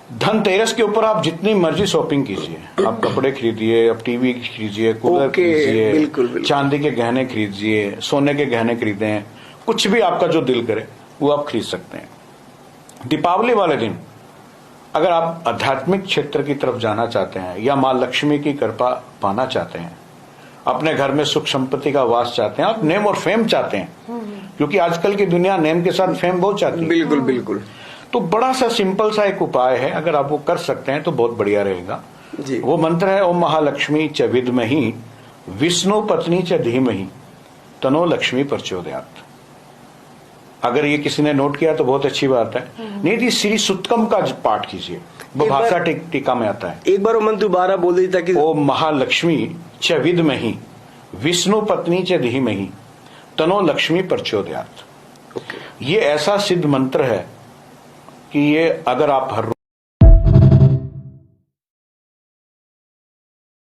धनतेरस के ऊपर आप जितनी मर्जी शॉपिंग कीजिए, आप कपड़े खरीदिए, आप टीवी खरीदिए, कूलर खरीदिए, बिल्कुल। चांदी के गहने खरीदिए, सोने के गहने खरीदें, कुछ भी आपका जो दिल करे वो आप खरीद सकते हैं। दीपावली वाले दिन अगर आप आध्यात्मिक क्षेत्र की तरफ जाना चाहते हैं या माँ लक्ष्मी की कृपा पाना चाहते हैं, अपने घर में सुख संपत्ति का वास चाहते हैं, आप नेम और फेम चाहते हैं, क्योंकि आजकल की दुनिया नेम के साथ फेम बहुत चाहती है। बिल्कुल बिल्कुल। तो बड़ा सा सिंपल सा एक उपाय है, अगर आप वो कर सकते हैं तो बहुत बढ़िया रहेगा जी। वो मंत्र है ओम महालक्ष्मी च विद्महि विष्णु पत्नी च धीमहि तनो लक्ष्मी प्रचोदयात्। अगर ये किसी ने नोट किया तो बहुत अच्छी बात है, नहीं तो श्री सुतकम का पाठ कीजिए, वो भाषा टीका में आता है। एक बार वो मंत्र दोबारा बोल दीजिए ताकि। ओम महालक्ष्मी च विद्महि विष्णु पत्नी च धीमहि तनो लक्ष्मी प्रचोदयात्। ये ऐसा सिद्ध मंत्र है कि ये अगर आप हर